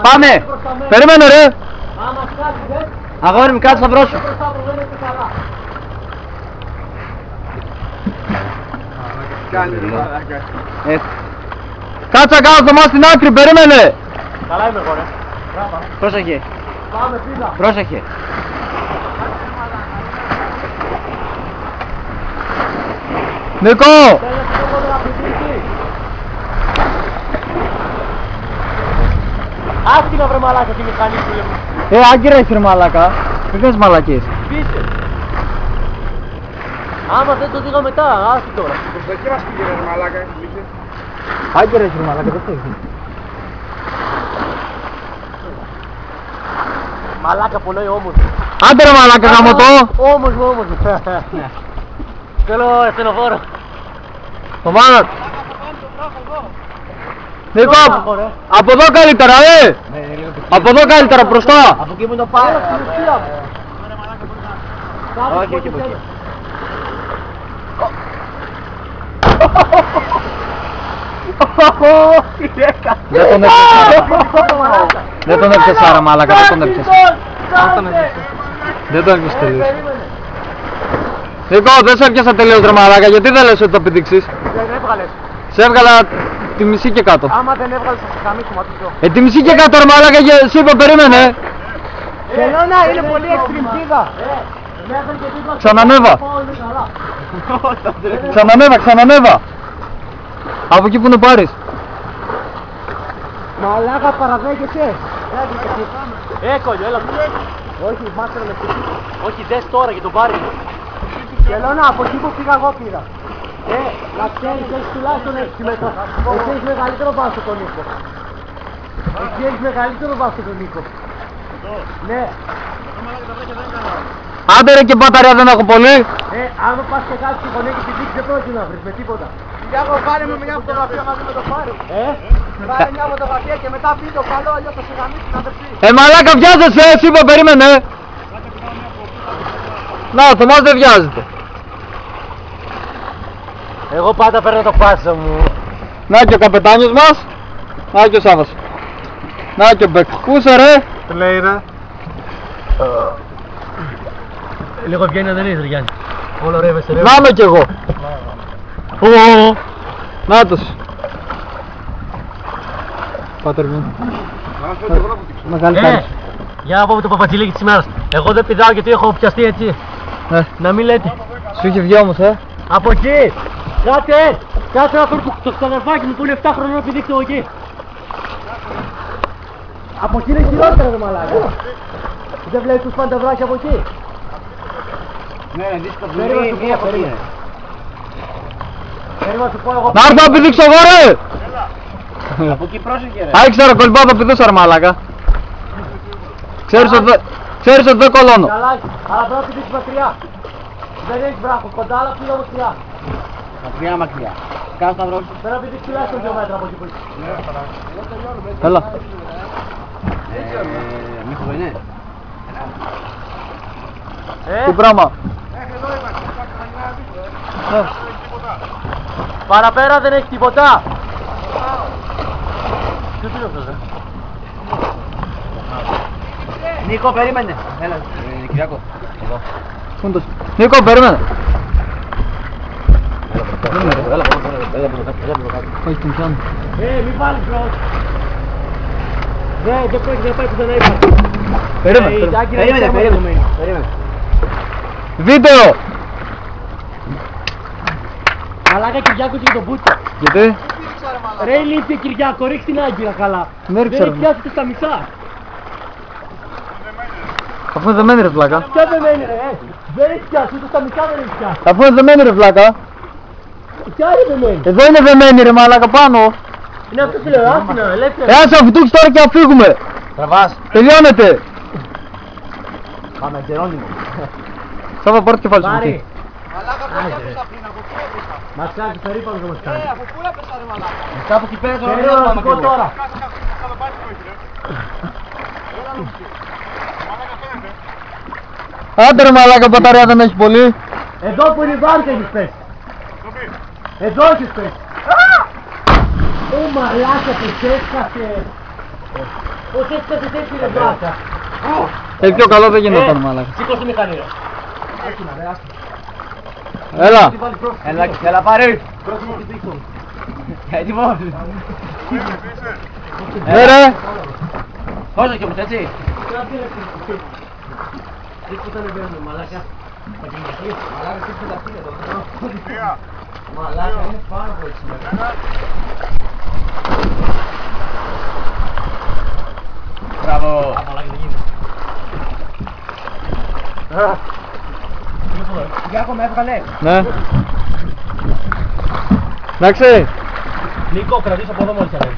Πάμε! Περίμενε ρε! Αγόρι μου, κάτσε θα βρώσω. Κάτσε κάτω το μάτι στην άκρη, περίμενε! Καλά είμαι εγώ ρε. Πρόσεχε. Πάμε πίδα. Πρόσεχε. Νίκο! Άσχηνα βρε μαλάκα τη μηχανή σου λέμε. Άγκυρα είσαι ρε μαλάκα. Μην κάνεις μαλακίες. Πίσε. Άμα δεν το δίγα μετά, άσχη τώρα. Προς τα εκεί μας πήγαινε ρε μαλάκα. Άγκυρα είσαι ρε μαλάκα, δεν το έχεις. Μαλάκα πονάει όμως. Άντε ρε μαλάκα γαμωτό! Όμως μου, όμως μου. Θέλω στενοφόρο. Το μάνα. Νίκο, από εδώ καλύτερα Από εδώ καλύτερα μπροστά. Από εκεί που το πάει. Όχι, όχι, όχι. Δεν τον έπιασα ρε μάλακα, δεν τον έπιασα. Δεν τον έπιασα τελείως. Νίκο, δεν σε έπιασα τελείως ρε μάλακα, γιατί δεν λες ότι το πηδήξεις? Δεν έβγαλες. Σε έβγαλα τη μισή και κάτω. Άμα δεν έβγαλες θα σε χαμίσω ματήσω. Τη μισή και κάτω ρε μάλακα και εσύ είπα περίμενε. Χελώνα είναι πολύ εξτριμφίδα. Ξανανέβα. Ξανανέβα. Από εκεί που να πάρεις. Μαλάκα παραδέχεσαι. Κολλιό, έλα. Όχι, μάστερ με χτυπήσει. Όχι, δες τώρα και τον πάρει. Χελώνα, από εκεί που πήγα εγώ πήγα. Να ξέρεις, έχεις τουλάχιστον 6 μέτρα. Εσύ έχεις μεγαλύτερο βάσο τον Νίκο. Εσύ έχεις μεγαλύτερο βάσο τον Νίκο. Ναι. Άντε ρε και μπαταρία δεν έχω πολύ. Αν πας και κάτσεις στη γωνία και τη δείξεις δεν πρόκειται να βρεις με τίποτα. Γιάκο, πάρε με μια φωτογραφία μαζί με το Φάρη. Πάρε μια φωτογραφία και μετά βίντεο καλό, αλλιώς θα σε γαμίσει την αδερφή. Μαλάκα βιάζεσαι, εσύ είπα περίμενε. Να, ο Θωμάς δεν βιάζεται. Εγώ πάντα παίρνω το πάσο μου. Να και ο καπετάνιος μας. Να και ο Σάββας. Να και ο Μπεκ. Πού είσαι ρε? Τι λέει ρε? Λίγο βγαίνει δεν είσαι Γιάννη. Όλο ρεύεσαι ρε. Να είμαι κι εγώ. Νάτος. Πάτερ μου. Μεγάλη χάρη. Για να πω με το παπατσιλίκι της ημέρας. Εγώ δεν πηδάω γιατί έχω πιαστεί έτσι. Να μην λέτε. Σου είχε βγει όμως Από εκεί! Κάτσε να φέρω το σταδερφάκι μου που είναι 7 χρονών να πηδήξει εγώ εκεί. Από εκεί είναι χειρότερα ρε μαλάκα. Δεν βλέπεις τους παντευράκια από εκεί. Ναι, δύσκολο. Περίμενα να σου πω εγώ. Να έρθω να πηδήξω εγώ ρε! Από εκεί πρόσεχε ρε. Α, ήξερα κολυμπάω θα πηδούσα ρε μαλάκα. Ξέρεις ότι δεν κολώνω. Καλά, αλλά πρέπει να πηδήξεις μακριά. Δεν έχεις βράχο κοντά, αλλά πήγα μακριά. Μακριά. Κάτω σταυρό. Πρέπει να πηδήξεις τουλάχιστον 2 μέτρα από εκεί που είσαι. Έλα. Μήχο δεν είναι. Τι πράγμα. Παραπέρα δεν έχει τίποτα. Ποιος είναι αυτός Νίκο, περίμενε. Έλα, Κυριάκο. Εδώ. Πούντος. Νίκο, περίμενε. Έλα, κάτω. Όχι, την πιάνω. Μην βάλεις μπρος. Δεν πρόκειται να πάει που δεν είπα. Περίμενε. Βίντεο! Μαλάκα Κυριάκο και τον Μπούτσα. Γιατί? Ρε ηλίθιε Κυριάκο, ρίξ την Άγκυρα καλά. Δεν έχει πιάσει και στα μισά. Αφού είναι δεμένη ρε βλάκα. Ποια δεμένη ρε, δεν έχει πιάσει, ούτε στα μισά δεν έχει πιάσει. Αφού είναι δεμένη ρε βλάκα. Ποια είναι δεμένη? Εδώ είναι δεμένη ρε μαλάκα πάνω. Είναι αυτό που λέω, άστινα, ελεύθερα. Εάν σε αφητούξεις τώρα και να φύγουμε. Τραβάς. Τελειώνεται. Πάμε, Τζερόνιμο. Σάβα πάρ' το κεφάλι σου. Πάρει. Μαλάκα, πού έπεσα πριν, από πού έπεσα? Μας κάνει περίπατο να μας κάνει. Από πού έπεσα ρε μαλάκα? Κάπου εκεί πέρα τώρα Περίμενα να σου πω τώρα. Άντε ρε μαλάκα, μπαταρία δεν έχει πολύ. Εδώ που είναι η βάρκα έχεις πέσει. Εδώ έχεις πέσει. Ω μαλάκα, που έσκασε. Πώς έτσι θα σε έτσι ρε μπράτα. Πιο καλό δεν γινόταν μάλακα. Σήκω στη μηχανή ρε. Έλα. Έλα πάρε. Πρόσωπο του πίσω. Έτοιμος. Ρε. Πόσο κι όμως έτσι. Δεν που θα ανεβαίνουμε μαλάκα. Μαλάκα τι που τα πήγε τώρα. Μαλάκα είναι πάρα πολύ σήμερα. Μπράβο. Μαλάκα δεν γίνεται. Γιάκο με έβγαλε. Ναι. Εντάξει. Νίκο, κρατήσω από εδώ μόλις ανέβεις.